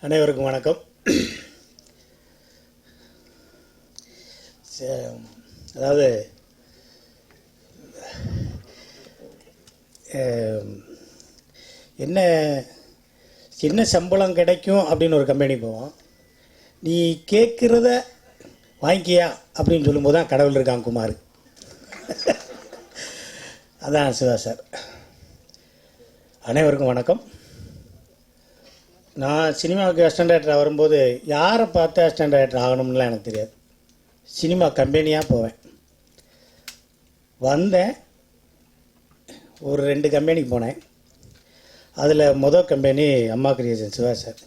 அனைவருக்கும் வணக்கம். அதாவது என்ன சின்ன சம்பளம் கிடைக்கும் அப்படின்னு ஒரு கம்பெனி போவோம். நீ கேட்குறத வாங்கிக்கியா அப்படின்னு சொல்லும்போது தான் கடவுள் இருக்கான் குமார். அதான் சிவா சார். அனைவருக்கும் வணக்கம். நான் சினிமாவுக்கு அசிஸ்டன்ட் டைரக்டர் வரும்போது யாரை பார்த்து அசிஸ்டன்ட் டைரக்டர் ஆகணும்னுலாம் எனக்கு தெரியாது. சினிமா கம்பெனியாக போவேன். வந்தேன், ஒரு 2 கம்பெனிக்கு போனேன். அதில் மொதல் கம்பெனி அம்மா கிரியேஷன் சிவா சார்.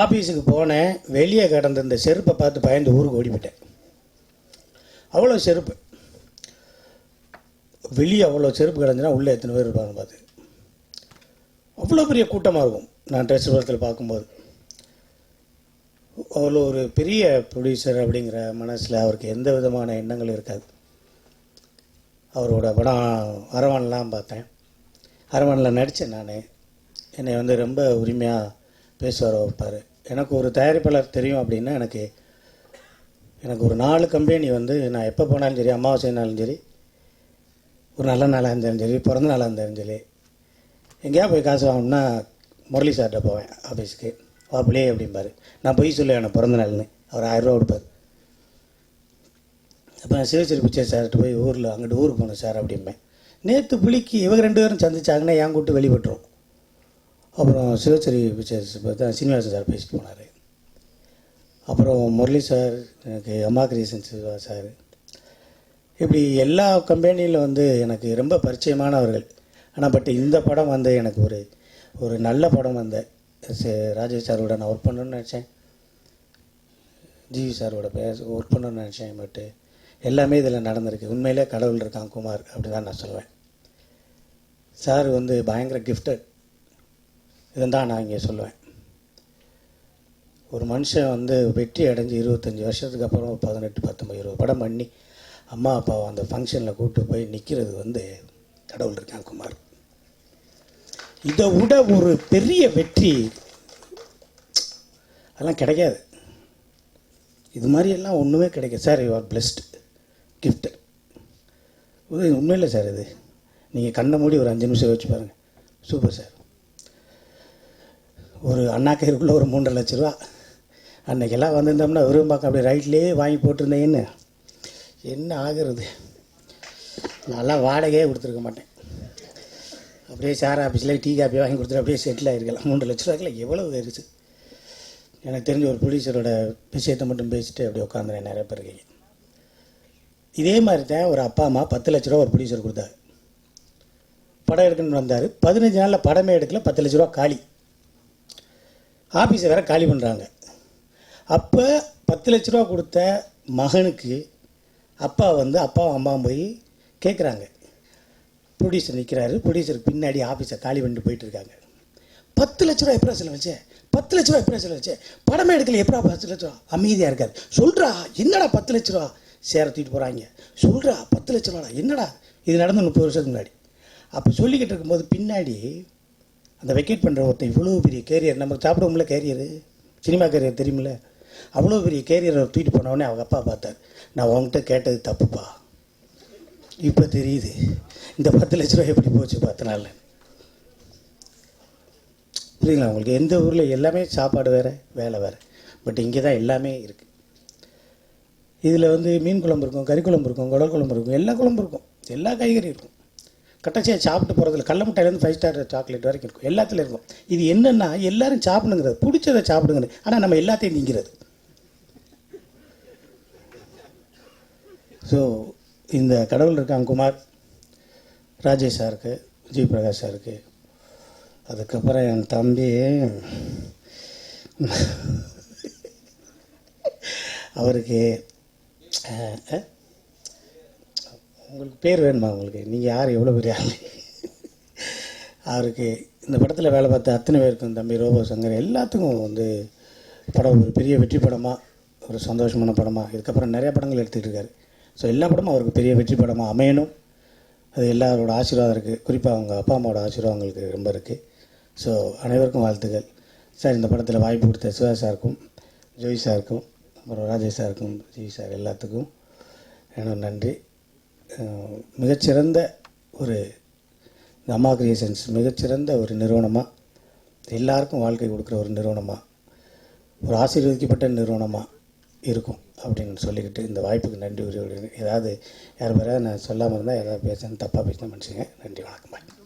ஆஃபீஸுக்கு போனேன், வெளியே கடந்த இந்த செருப்பை பார்த்து பயந்து ஊருக்கு ஓடிவிட்டேன். அவ்வளோ செருப்பு, வெளியே அவ்வளோ செருப்பு கிடந்துன்னா உள்ளே எத்தனை பேர் இருப்பாங்க பார்த்து. அவ்வளோ பெரிய கூட்டமாக இருக்கும். நான் ட்ரெஸ் படத்தில் பார்க்கும்போது அவ்வளோ ஒரு பெரிய ப்ரொடியூசர் அப்படிங்கிற மனசில் அவருக்கு எந்த விதமான எண்ணங்களும் இருக்காது. அவரோட படம் அரவான்லாம் பார்த்தேன். அரவானில் நடித்தேன் நான். என்னை வந்து ரொம்ப உரிமையாக பேசுவார் வைப்பார். எனக்கு ஒரு தயாரிப்பாளர் தெரியும் அப்படின்னா எனக்கு ஒரு 4 கம்பெனி வந்து நான் எப்போ போனாலும் சரி, அமாவாசைனாலும் சரி, ஒரு நல்ல நாளாக இருந்தாலும் சரி, பிறந்த நாளாக இருந்தாலும் சரி, எங்கேயா போய் காசு வாங்கணும்னா முரளி சார்கிட்ட போவேன் ஆஃபீஸுக்கு. வாப்பிலே அப்படிம்பார். நான் போய் சொல்லுவேன் எனக்கு பிறந்த நாள்னு. அவர் 1000 ரூபா கொடுப்பார். அப்போ நான் சிவச்சேரி பிச்சை சார்கிட்ட போய் அங்கிட்டு ஊருக்கு போகணும் சார் அப்படிம்பேன். நேற்று புளிக்கு இவங்க 2 பேரும் சந்திச்சாங்கன்னா என் கூட்டு வெளிப்பட்டுரும். அப்புறம் சிவச்சேரி பிச்சை தான் சீனிவாசன் சார் பேசிட்டு போனார். அப்புறம் முரளி சார், எனக்கு அம்மா கிரியேஷன் சிவா சார், இப்படி எல்லா கம்பெனியில் வந்து எனக்கு ரொம்ப பரிச்சயமானவர்கள். ஆனால் பட் இந்த படம் வந்து எனக்கு ஒரு நல்ல படம். அந்த ராஜேஷ் சாரோட நான் ஒர்க் பண்ணணும்னு நினச்சேன், ஜிவி சாரோட ஒர்க் பண்ணணும்னு நினச்சேன். பட்டு எல்லாமே இதில் நடந்திருக்கு. உண்மையிலே கடவுள் இருக்கான் குமார் அப்படி தான் நான் சொல்லுவேன். சார் வந்து பயங்கர கிஃப்டட், இதுதான் நான் இங்கே சொல்லுவேன். ஒரு மனுஷன் வந்து வெற்றி அடைஞ்சு 25 வருஷத்துக்கு அப்புறம் 18, 19, 20 படம் பண்ணி அம்மா அப்பாவை அந்த ஃபங்க்ஷனில் கூப்பிட்டு போய் நிற்கிறது வந்து கடவுள் இருக்கான் குமார். இதை விட ஒரு பெரிய வெற்றி அதெல்லாம் கிடைக்காது. இது மாதிரியெல்லாம் ஒன்றுமே கிடைக்காது sir. You are blessed, gift. உண்மையில்லை சார். இது நீங்கள் கண்ணை மூடி ஒரு 5 நிமிஷம் வச்சு பாருங்கள். Super sir. ஒரு அண்ணா கயிறுக்குள்ளே ஒரு 3.5 லட்ச ரூபா அன்றைக்கெல்லாம் வந்திருந்தோம்னா விரும்பாக்க அப்படியே ரைட்லேயே வாங்கி போட்டிருந்தேன்னு என்ன ஆகிறது. நான்லாம் வாடகையே கொடுத்துருக்க மாட்டேன். அப்படியே சார் ஆஃபீஸில் டீ காப்பி வாங்கி கொடுத்துட்டு அப்படியே செட்டில் ஆகிருக்கலாம். 3 லட்ச ரூபாய்க்குள்ள எவ்வளவு இருக்குது. எனக்கு தெரிஞ்ச ஒரு ப்ரொடியூசரோட விஷயத்தை மட்டும் பேசிட்டு அப்படியே உட்காந்துறேன். நிறைய பேர் இருக்கீங்க. இதே மாதிரி தான் ஒரு அப்பா அம்மா 10 லட்ச ரூபா ஒரு ப்ரொடியூசர் கொடுத்தாரு. படம் எடுக்கணும்னு வந்தார். 15 நாளில் படமே எடுக்கல. 10 லட்ச ரூபா காலி. ஆஃபீஸை வேறு காலி பண்ணுறாங்க. அப்போ 10 லட்ச ரூபா கொடுத்த மகனுக்கு அப்பா வந்து அப்பாவும் அம்மாவும் போய் கேட்குறாங்க. ப்ரொடியூசர் நிற்கிறாரு. ப்ரொடியூசருக்கு பின்னாடி ஆஃபீஸை காலி பண்ணிட்டு போயிட்டு இருக்காங்க. 10 லட்ச ரூபா எப்படா செலவச்சேன்? 10 லட்ச ரூபா எப்படா செலவச்சேன்? படமே எடுக்கல, எப்படா 10 லட்ச ரூபா? அமைதியாக இருக்காரு. சொல்கிறா என்னடா 10 லட்ச ரூபா? சேர தூக்கிட்டு போகிறாங்க. சொல்கிறா 10 லட்ச ரூபாடா என்னடா? இது நடந்து 30 வருஷத்துக்கு முன்னாடி. அப்போ சொல்லிக்கிட்டு இருக்கும்போது பின்னாடி அந்த வெக்கேட் பண்ணுற ஒருத்தன் இவ்வளோ பெரிய கேரியர், நமக்கு சாப்பிடுவோம்ல கேரியரு, சினிமா கேரியர் தெரியுமில்ல, அவ்வளோ பெரிய கேரியரை தூக்கிட்டு போனவொடனே அவங்க அப்பா பார்த்தார். நான் உங்ககிட்ட கேட்டது தப்புப்பா, இப்போ தெரியுது இந்த 10 லட்ச ரூபா எப்படி போச்சு 10 நாளில். புரியுங்களா உங்களுக்கு? எந்த ஊரில் எல்லாமே சாப்பாடு வேறு, வேலை வேறு. பட் இங்கே தான் எல்லாமே இருக்குது. இதில் வந்து மீன் குழம்பு இருக்கும், கறி குழம்பு இருக்கும், குடல் குழம்பு இருக்கும், எல்லா குழம்பு இருக்கும், எல்லா காய்கறியும் இருக்கும். கட்டாச்சியாக சாப்பிட்டு போகிறதுல கடல மிட்டாயிலேருந்து 5 ஸ்டார் சாக்லேட் வரைக்கும் இருக்கும், எல்லாத்துலேயும் இருக்கும். இது என்னென்னா எல்லோரும் சாப்பிடுங்கிறது, பிடிச்சதை சாப்பிடுங்கிறது. ஆனால் நம்ம எல்லாத்தையும் திங்கிறது. ஸோ இந்த கடவுள் இருக்கான் குமார், ராஜேஷ் சாருக்கு, ஜி பிரகாஷ் சாருக்கு, அதுக்கப்புறம் என் தம்பி அவருக்கு, உங்களுக்கு பேர் வேணுமா உங்களுக்கு? நீங்கள் யார், எவ்வளோ பெரிய ஆள்? அவருக்கு இந்த படத்தில் வேலை பார்த்த அத்தனை பேருக்கும், தம்பி ரோபோ சங்கர் எல்லாத்துக்கும் வந்து படம் ஒரு பெரிய வெற்றி படமாக, ஒரு சந்தோஷமான படமாக, இதுக்கப்புறம் நிறையா படங்கள் எடுத்துகிட்டு இருக்காரு. ஸோ எல்லா படமும் அவருக்கு பெரிய வெற்றி படமாக அமையணும். அது எல்லாரோட ஆசீர்வாதம் இருக்குது. குறிப்பாக அவங்க அப்பா அம்மாவோட ஆசீர்வாதம் அவங்களுக்கு ரொம்ப இருக்குது. ஸோ அனைவருக்கும் வாழ்த்துக்கள். சார் இந்த படத்தில் வாய்ப்பு கொடுத்த சிவா சாருக்கும் ஜோய் சாருக்கும் அப்புறம் ராஜேஷ் சாருக்கும் ஜி சார் எல்லாத்துக்கும் என்னோட நன்றி. மிகச்சிறந்த ஒரு அம்மா கிரியேஷன்ஸ் மிகச்சிறந்த ஒரு நிறுவனமாக, எல்லாருக்கும் வாழ்க்கை கொடுக்குற ஒரு நிறுவனமாக, ஒரு ஆசீர்வதிக்கப்பட்ட நிறுவனமாக இருக்கும் அப்படின்னு சொல்லிக்கிட்டு இந்த வாய்ப்புக்கு நன்றி உரிய. ஏதாவது யார் பேராவது நான் சொல்லாமல் இருந்தால் ஏதாவது பேசுகிறேன் தப்பாக பேசினா மனுஷங்க. நன்றி, வணக்கம்.